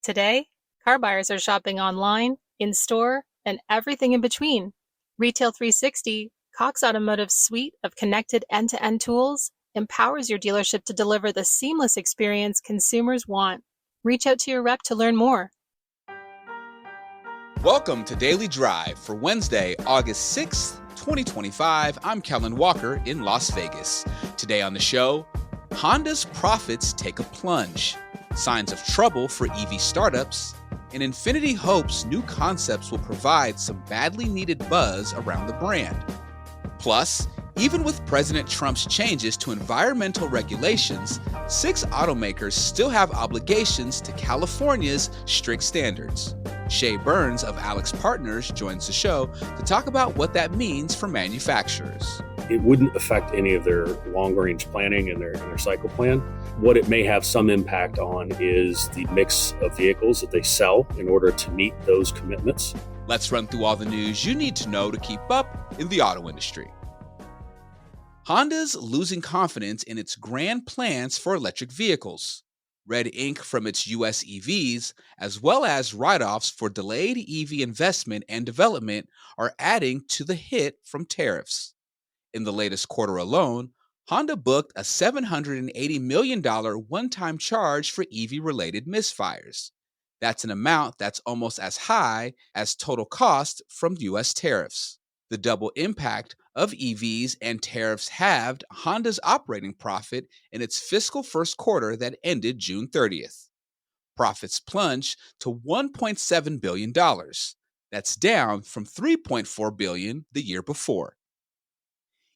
Today, car buyers are shopping online, in-store, and everything in between. Retail 360, Cox Automotive's suite of connected end-to-end tools, empowers your dealership to deliver the seamless experience consumers want. Reach out to your rep to learn more. Welcome to Daily Drive for Wednesday, August 6th, 2025. I'm Kellen Walker in Las Vegas. Today on the show, Honda's profits take a plunge, signs of trouble for EV startups, and Infiniti hopes new concepts will provide some badly needed buzz around the brand. Plus, even with President Trump's changes to environmental regulations, 6 automakers still have obligations to California's strict standards. Shay Burns of Alex Partners joins the show to talk about what that means for manufacturers. It wouldn't affect any of their long-range planning and their cycle plan. What it may have some impact on is the mix of vehicles that they sell in order to meet those commitments. Let's run through all the news you need to know to keep up in the auto industry. Honda's losing confidence in its grand plans for electric vehicles. Red ink from its US EVs, as well as write-offs for delayed EV investment and development, are adding to the hit from tariffs. In the latest quarter alone, Honda booked a $780 million one-time charge for EV-related misfires. That's an amount that's almost as high as total cost from US tariffs. The double impact of EVs and tariffs halved Honda's operating profit in its fiscal first quarter that ended June 30th. Profits plunged to $1.7 billion. That's down from $3.4 billion the year before.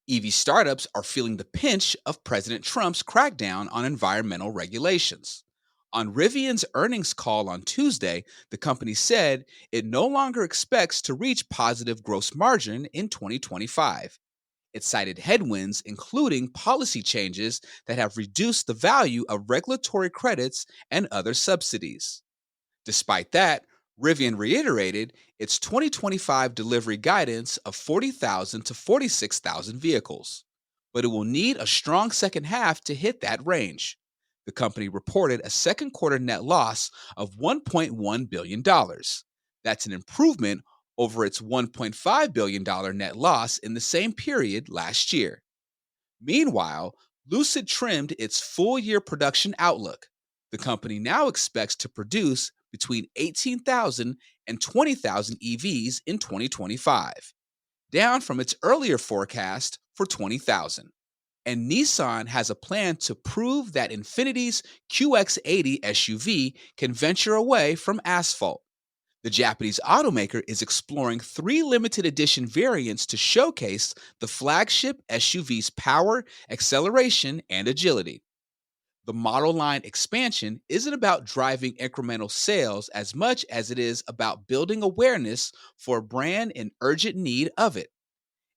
EV startups are feeling the pinch of President Trump's crackdown on environmental regulations. On Rivian's earnings call on Tuesday, the company said it no longer expects to reach positive gross margin in 2025. It cited headwinds, including policy changes that have reduced the value of regulatory credits and other subsidies. Despite that, Rivian reiterated its 2025 delivery guidance of 40,000 to 46,000 vehicles, but it will need a strong second half to hit that range. The company reported a second quarter net loss of $1.1 billion. That's an improvement over its $1.5 billion net loss in the same period last year. Meanwhile, Lucid trimmed its full-year production outlook. The company now expects to produce between 18,000 and 20,000 EVs in 2025, down from its earlier forecast for 20,000. And Nissan has a plan to prove that Infiniti's QX80 SUV can venture away from asphalt. The Japanese automaker is exploring 3 limited edition variants to showcase the flagship SUV's power, acceleration, and agility. The model line expansion isn't about driving incremental sales as much as it is about building awareness for a brand in urgent need of it.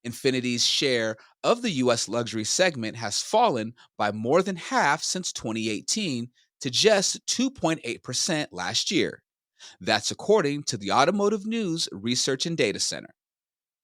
Infiniti's share of the U.S. luxury segment has fallen by more than half since 2018 to just 2.8% last year. That's according to the Automotive News Research and Data Center.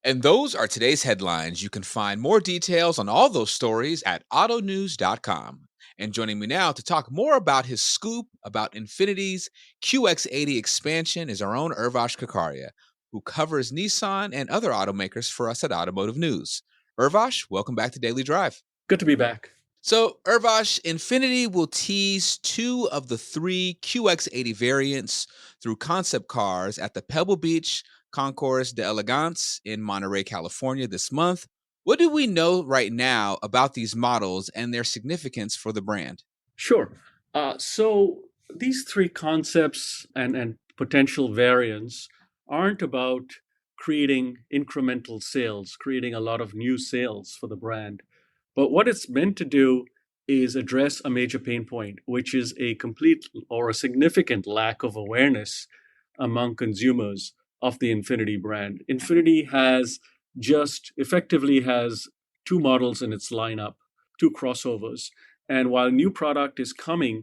And those are today's headlines. You can find more details on all those stories at autonews.com. And joining me now to talk more about his scoop about Infiniti's QX80 expansion is our own Urvash Kakaria, who covers Nissan and other automakers for us at Automotive News. Urvash, welcome back to Daily Drive. Good to be back. So, Urvash, Infiniti will tease 2 of the 3 QX80 variants through concept cars at the Pebble Beach Concours d'Elegance in Monterey, California this month. What do we know right now about these models and their significance for the brand? Sure. So these 3 concepts and potential variants aren't about creating incremental sales, creating a lot of new sales for the brand. But what it's meant to do is address a major pain point, which is a complete or a significant lack of awareness among consumers of the Infiniti brand. Infiniti effectively has 2 models in its lineup, 2 crossovers. And while new product is coming,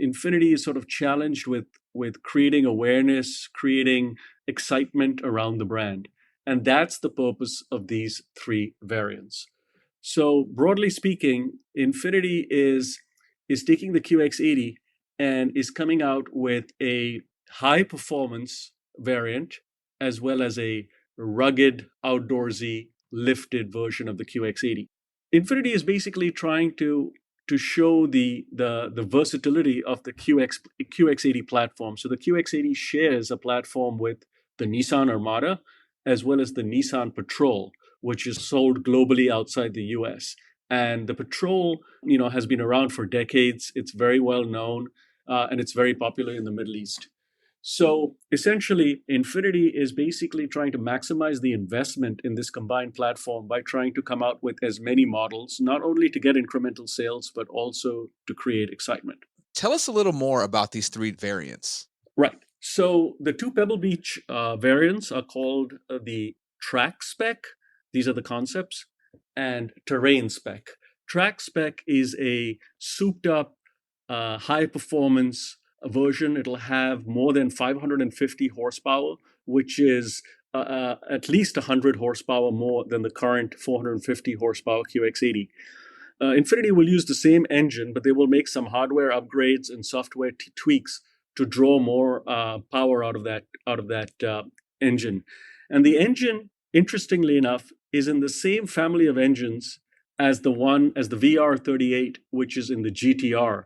Infiniti is sort of challenged with creating awareness, creating excitement around the brand. And that's the purpose of these 3 variants. So broadly speaking, Infiniti is taking the QX80 and is coming out with a high performance variant as well as a rugged, outdoorsy, lifted version of the QX80. Infinity is basically trying to show the versatility of the QX80 platform. So the QX80 shares a platform with the Nissan Armada as well as the Nissan Patrol, which is sold globally outside the US. And the Patrol, has been around for decades. It's very well known, and it's very popular in the Middle East. So essentially, Infinity is basically trying to maximize the investment in this combined platform by trying to come out with as many models, not only to get incremental sales, but also to create excitement. Tell us a little more about these three variants. Right. So the two Pebble Beach variants are called the Track Spec. These are the concepts, and Terrain Spec. Track Spec is a souped up, high performance version. It'll have more than 550 horsepower, which is at least 100 horsepower more than the current 450 horsepower QX80. Infinity will use the same engine, but they will make some hardware upgrades and software tweaks to draw more power out of that engine. And the engine, interestingly enough, is in the same family of engines as the VR38, which is in the GTR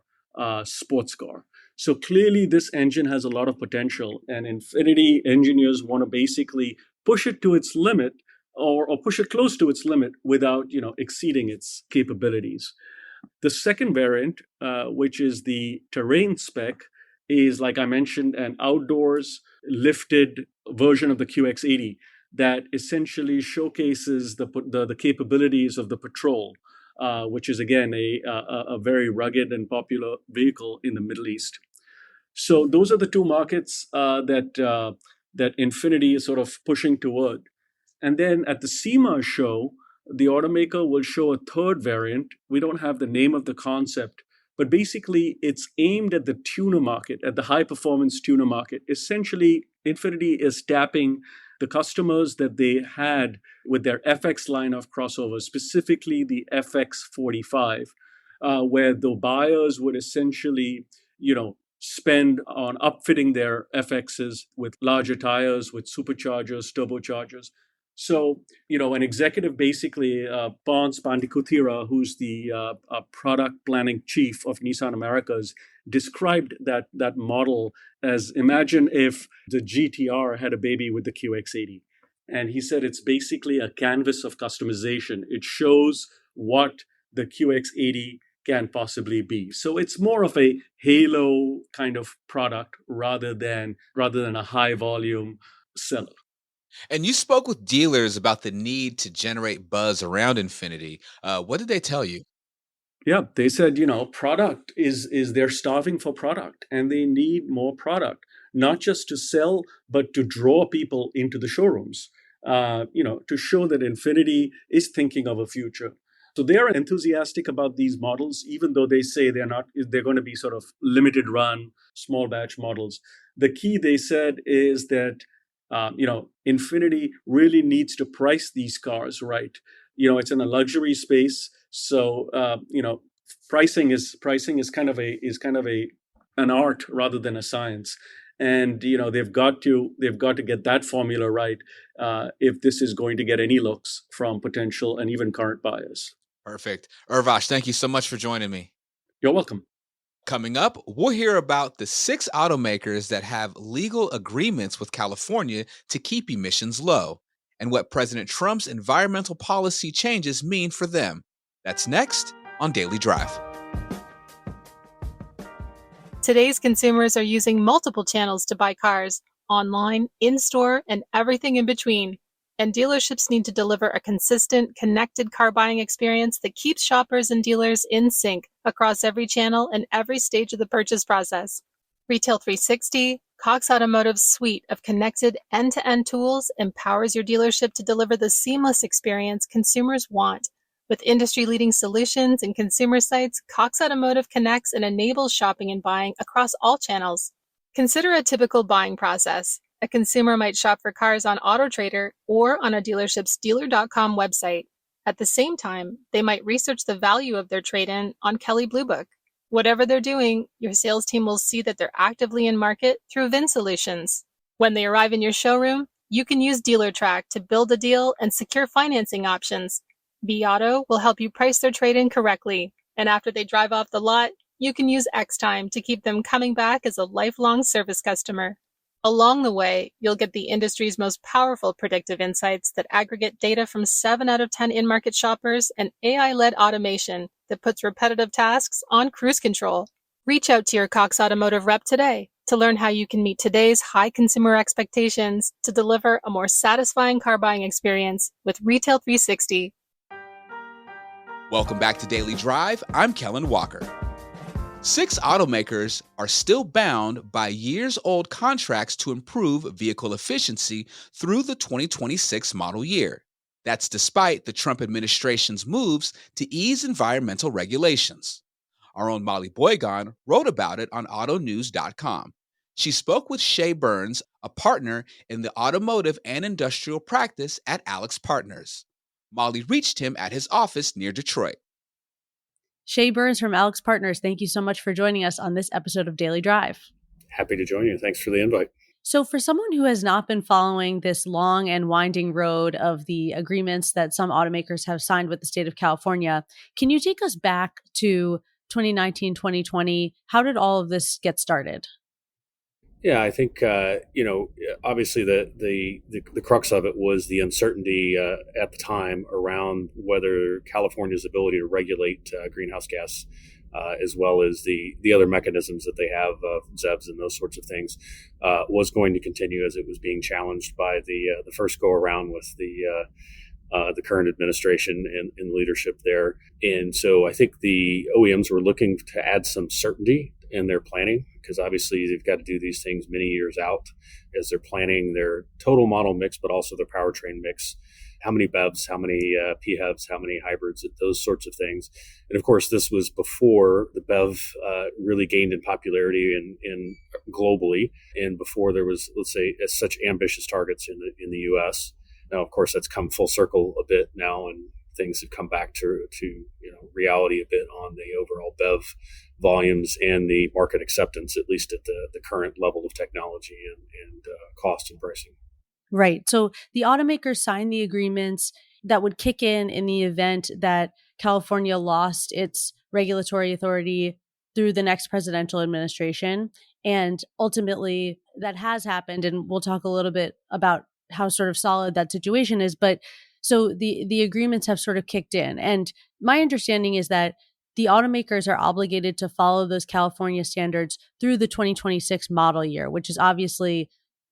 sports car. So clearly, this engine has a lot of potential, and Infinity engineers want to basically push it to its limit, or push it close to its limit without exceeding its capabilities. The second variant, which is the Terrain Spec, is, like I mentioned, an outdoors lifted version of the QX80 that essentially showcases the capabilities of the Patrol, which is again a very rugged and popular vehicle in the Middle East. So those are the two markets that Infinity is sort of pushing toward. And then at the SEMA show, the automaker will show a third variant. We don't have the name of the concept, but basically it's aimed at the tuner market, at the high performance tuner market. Essentially, Infinity is tapping the customers that they had with their FX line of crossovers, specifically the FX45, where the buyers would essentially, spend on upfitting their FXs with larger tires, with superchargers, turbochargers. So, an executive basically, Pons Pandikuthira, who's the product planning chief of Nissan Americas, described that model as, imagine if the GTR had a baby with the QX80. And he said it's basically a canvas of customization. It shows what the QX80 can possibly be. So it's more of a halo kind of product rather than a high volume seller. And you spoke with dealers about the need to generate buzz around Infinity. What did they tell you? Yeah, they said, product is they're starving for product, and they need more product, not just to sell, but to draw people into the showrooms, to show that Infinity is thinking of a future. So they are enthusiastic about these models, even though they say they're going to be sort of limited run, small batch models. The key, they said, is that Infinity really needs to price these cars right. It's in a luxury space, so pricing is kind of an art rather than a science, and they've got to get that formula right if this is going to get any looks from potential and even current buyers. Perfect. Urvash, thank you so much for joining me. You're welcome. Coming up, we'll hear about the 6 automakers that have legal agreements with California to keep emissions low, and what President Trump's environmental policy changes mean for them. That's next on Daily Drive. Today's consumers are using multiple channels to buy cars, online, in-store, and everything in between. And dealerships need to deliver a consistent, connected car buying experience that keeps shoppers and dealers in sync across every channel and every stage of the purchase process. Retail 360, Cox Automotive's suite of connected end-to-end tools empowers your dealership to deliver the seamless experience consumers want. With industry-leading solutions and consumer sites, Cox Automotive connects and enables shopping and buying across all channels. Consider a typical buying process. A consumer might shop for cars on AutoTrader or on a dealership's dealer.com website. At the same time, they might research the value of their trade-in on Kelley Blue Book. Whatever they're doing, your sales team will see that they're actively in market through VIN solutions. When they arrive in your showroom, you can use DealerTrack to build a deal and secure financing options. vAuto will help you price their trade-in correctly, and after they drive off the lot, you can use Xtime to keep them coming back as a lifelong service customer. Along the way, you'll get the industry's most powerful predictive insights that aggregate data from 7 out of 10 in-market shoppers and AI-led automation that puts repetitive tasks on cruise control. Reach out to your Cox Automotive rep today to learn how you can meet today's high consumer expectations to deliver a more satisfying car buying experience with Retail 360. Welcome back to Daily Drive. I'm Kellen Walker. 6 automakers are still bound by years-old contracts to improve vehicle efficiency through the 2026 model year. That's despite the Trump administration's moves to ease environmental regulations. Our own Molly Boygon wrote about it on autonews.com. She spoke with Shay Burns, a partner in the automotive and industrial practice at Alex Partners. Molly reached him at his office near Detroit. Shay Burns from Alex Partners, thank you so much for joining us on this episode of Daily Drive. Happy to join you. Thanks for the invite. So for someone who has not been following this long and winding road of the agreements that some automakers have signed with the state of California, can you take us back to 2019, 2020? How did all of this get started? Yeah, I think obviously the crux of it was the uncertainty at the time around whether California's ability to regulate greenhouse gas, as well as the other mechanisms that they have, ZEVs and those sorts of things, was going to continue as it was being challenged by the first go around with the current administration and leadership there. And so I think the OEMs were looking to add some certainty in their planning, because obviously they've got to do these things many years out as they're planning their total model mix, but also their powertrain mix. How many BEVs, how many PHEVs, how many hybrids, those sorts of things. And of course, this was before the BEV really gained in popularity in globally, and before there was, let's say, such ambitious targets in the U.S. Now, of course, that's come full circle a bit now, and things have come back to reality a bit on the overall BEV volumes and the market acceptance, at least at the current level of technology and cost and pricing. Right. So the automakers signed the agreements that would kick in the event that California lost its regulatory authority through the next presidential administration. And ultimately, that has happened. And we'll talk a little bit about how sort of solid that situation is. But so the agreements have sort of kicked in. And my understanding is that the automakers are obligated to follow those California standards through the 2026 model year, which is obviously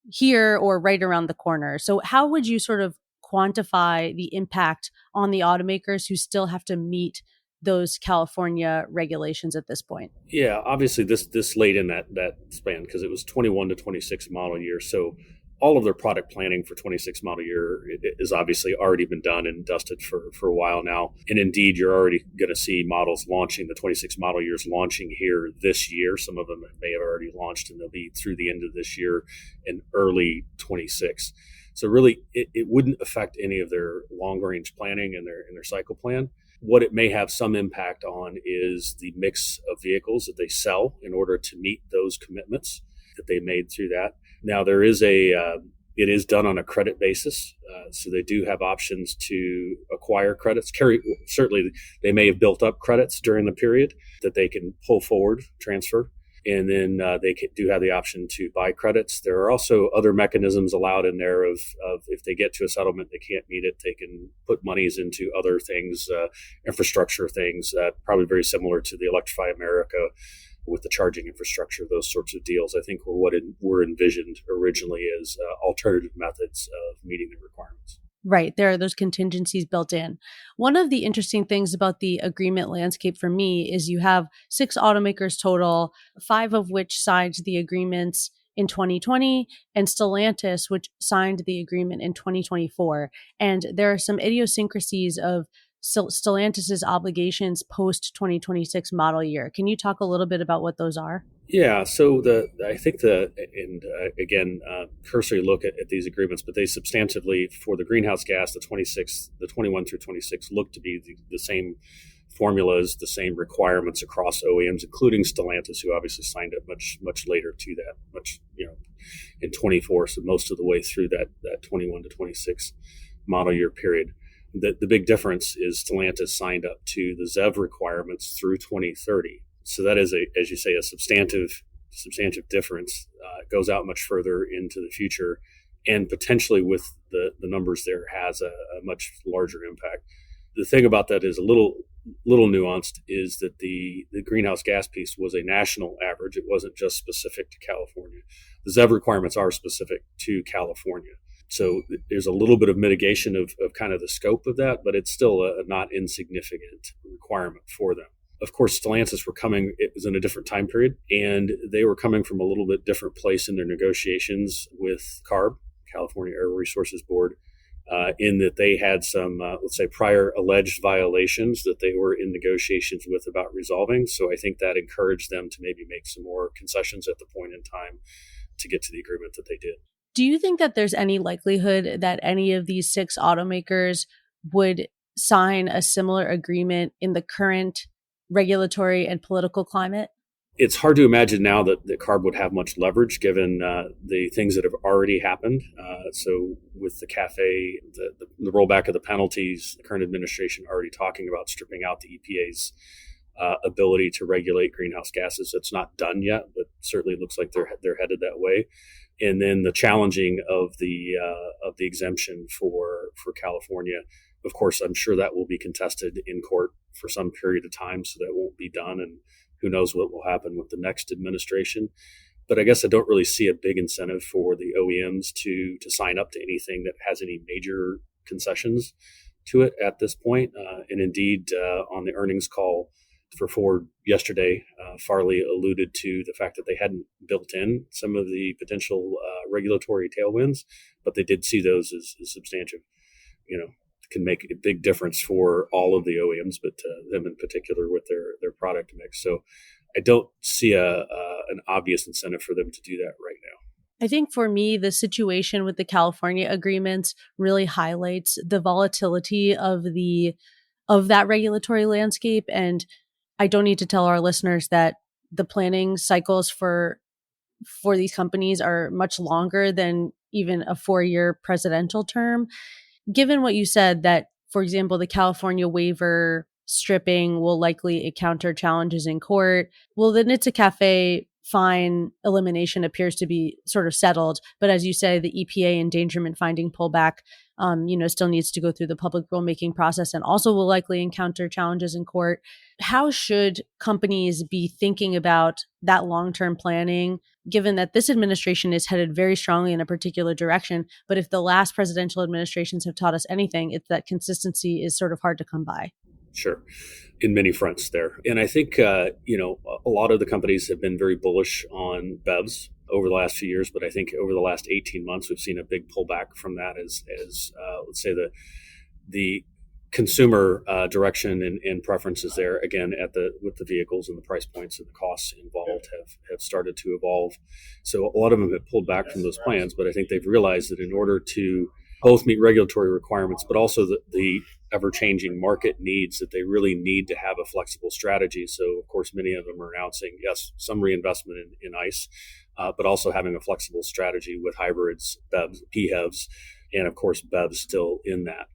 here or right around the corner. So how would you sort of quantify the impact on the automakers who still have to meet those California regulations at this point? Yeah, obviously this laid in that span because it was 21 to 26 model year. So all of their product planning for 26 model year is obviously already been done and dusted for a while now. And indeed, you're already going to see models launching, the 26 model years launching here this year. Some of them may have already launched, and they'll be through the end of this year and early 26. So really, it wouldn't affect any of their long-range planning and their cycle plan. What it may have some impact on is the mix of vehicles that they sell in order to meet those commitments that they made through that. Now, there is it is done on a credit basis, so they do have options to acquire credits. Certainly, they may have built up credits during the period that they can pull forward, transfer, and then they do have the option to buy credits. There are also other mechanisms allowed in there of if they get to a settlement, they can't meet it, they can put monies into other things, infrastructure things, probably very similar to the Electrify America with the charging infrastructure, those sorts of deals, I think were envisioned originally as alternative methods of meeting the requirements. Right. There are those contingencies built in. One of the interesting things about the agreement landscape for me is you have 6 automakers total, 5 of which signed the agreements in 2020, and Stalantis, which signed the agreement in 2024. And there are some idiosyncrasies of Stellantis's obligations post 2026 model year. Can you talk a little bit about what those are? Yeah, so cursory look at these agreements, but they substantively, for the greenhouse gas, the 21 through 26 look to be the same formulas, the same requirements across OEMs, including Stellantis, who obviously signed up much later to that, in 24, so most of the way through that 21 to 26 model year period. The big difference is Stellantis signed up to the ZEV requirements through 2030. So that is, as you say, a substantive difference. It goes out much further into the future, and potentially with the numbers there has a much larger impact. The thing about that is a little nuanced, is that the greenhouse gas piece was a national average. It wasn't just specific to California. The ZEV requirements are specific to California. So there's a little bit of mitigation of kind of the scope of that, but it's still a not insignificant requirement for them. Of course, Stellantis it was in a different time period, and they were coming from a little bit different place in their negotiations with CARB, California Air Resources Board, in that they had some, let's say, prior alleged violations that they were in negotiations with about resolving. So I think that encouraged them to maybe make some more concessions at the point in time to get to the agreement that they did. Do you think that there's any likelihood that any of these 6 automakers would sign a similar agreement in the current regulatory and political climate? It's hard to imagine now that CARB would have much leverage given the things that have already happened. So with the CAFE, the rollback of the penalties, the current administration already talking about stripping out the EPA's ability to regulate greenhouse gases. It's not done yet, but certainly looks like they're headed that way. And then the challenging of the exemption for California. Of course, I'm sure that will be contested in court for some period of time, so that won't be done. And who knows what will happen with the next administration. But I guess I don't really see a big incentive for the OEMs to sign up to anything that has any major concessions to it at this point. And indeed, on the earnings call for Ford yesterday, Farley alluded to the fact that they hadn't built in some of the potential regulatory tailwinds, but they did see those as substantive. Can make a big difference for all of the OEMs, but them in particular with their product mix. So I don't see an obvious incentive for them to do that right now. I think for me, the situation with the California agreements really highlights the volatility of that regulatory landscape. And I don't need to tell our listeners that the planning cycles for these companies are much longer than even a 4-year presidential term. Given what you said, that, for example, the California waiver stripping will likely encounter challenges in court, well, the NHTSA CAFE fine elimination appears to be sort of settled. But as you say, the EPA endangerment finding pullback, still needs to go through the public rulemaking process and also will likely encounter challenges in court. How should companies be thinking about that long-term planning, given that this administration is headed very strongly in a particular direction? But if the last presidential administrations have taught us anything, it's that consistency is sort of hard to come by. Sure. In many fronts there. And I think, a lot of the companies have been very bullish on BEVs over the last few years, but I think over the last 18 months, we've seen a big pullback from that as let's say the consumer direction and preferences there, again, with the vehicles and the price points and the costs involved have started to evolve. So a lot of them have pulled back from those plans, but I think they've realized that in order to both meet regulatory requirements, but also the ever-changing market needs, that they really need to have a flexible strategy. So, of course, many of them are announcing, yes, some reinvestment in ICE, but also having a flexible strategy with hybrids, BEVs, PHEVs, and, of course, BEVs still in that.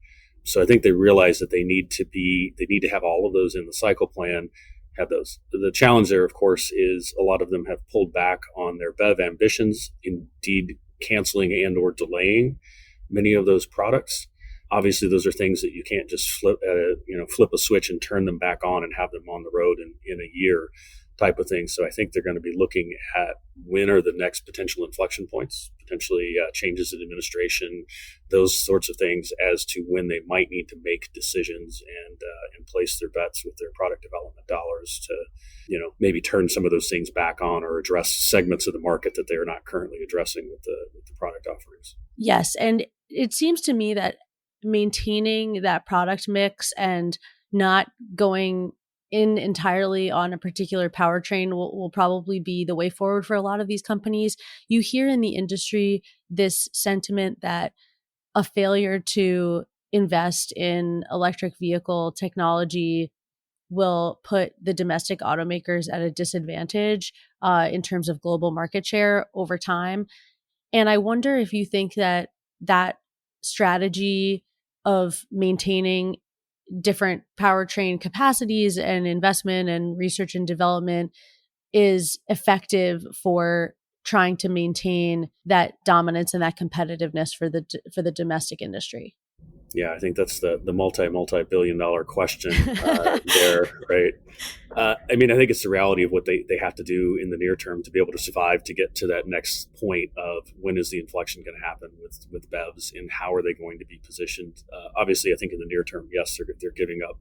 So I think they realize that they need to have all of those in the cycle plan, have those. The challenge there, of course, is a lot of them have pulled back on their BEV ambitions, indeed canceling and or delaying many of those products. Obviously, those are things that you can't just flip a switch and turn them back on and have them on the road in a year type of thing. So I think they're going to be looking at when are the next potential inflection points, potentially changes in administration, those sorts of things as to when they might need to make decisions and place their bets with their product development dollars to, maybe turn some of those things back on or address segments of the market that they are not currently addressing with the product offerings. Yes. And it seems to me that maintaining that product mix and not going in entirely on a particular powertrain will probably be the way forward for a lot of these companies. You hear in the industry this sentiment that a failure to invest in electric vehicle technology will put the domestic automakers at a disadvantage in terms of global market share over time. And I wonder if you think that that strategy of maintaining different powertrain capacities and investment and research and development is effective for trying to maintain that dominance and that competitiveness for the domestic industry. Yeah, I think that's the multi-billion-dollar question there, right? I mean, I think it's the reality of what they have to do in the near term to be able to survive to get to that next point of when is the inflection going to happen with BEVs and how are they going to be positioned? Obviously, I think in the near term, yes, they're giving up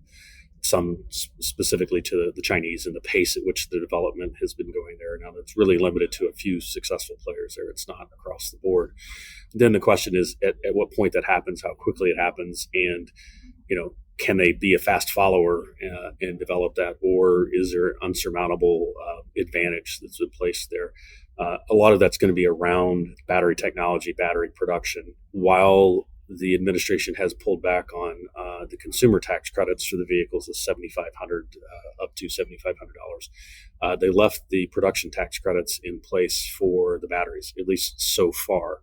some specifically to the Chinese and the pace at which the development has been going there. Now, it's really limited to a few successful players there. It's not across the board. Then the question is at what point that happens, how quickly it happens, and, can they be a fast follower and develop that, or is there unsurmountable advantage that's in place there? A lot of that's going to be around battery technology, battery production. While the administration has pulled back on the consumer tax credits for the vehicles of $7,500 up to $7,500. They left the production tax credits in place for the batteries, at least so far.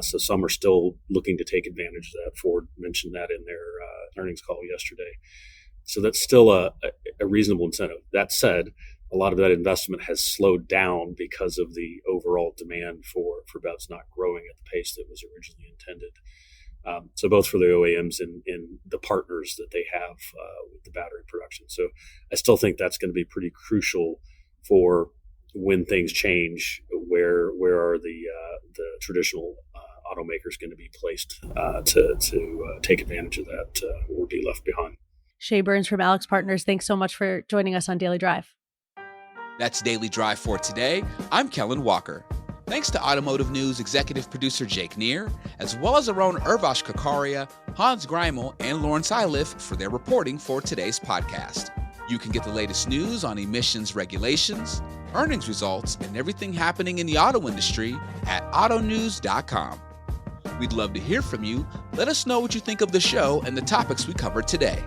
So some are still looking to take advantage of that. Ford mentioned that in their earnings call yesterday. So that's still a reasonable incentive. That said, a lot of that investment has slowed down because of the overall demand for BEVs not growing at the pace that was originally intended. So both for the OEMs and the partners that they have with the battery production. So I still think that's going to be pretty crucial for when things change. Where are the traditional automakers going to be placed to take advantage of that or be left behind? Shay Burns from Alex Partners, thanks so much for joining us on Daily Drive. That's Daily Drive for today. I'm Kellen Walker. Thanks to Automotive News executive producer Jake Neer, as well as our own Urvash Kakaria, Hans Greimel, and Lawrence Iliff for their reporting for today's podcast. You can get the latest news on emissions regulations, earnings results, and everything happening in the auto industry at autonews.com. We'd love to hear from you. Let us know what you think of the show and the topics we covered today.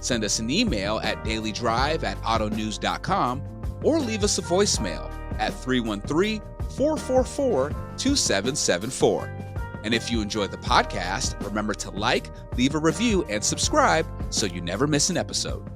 Send us an email at dailydrive@autonews.com or leave us a voicemail at 313-444-2774. And if you enjoyed the podcast, remember to like, leave a review, and subscribe so you never miss an episode.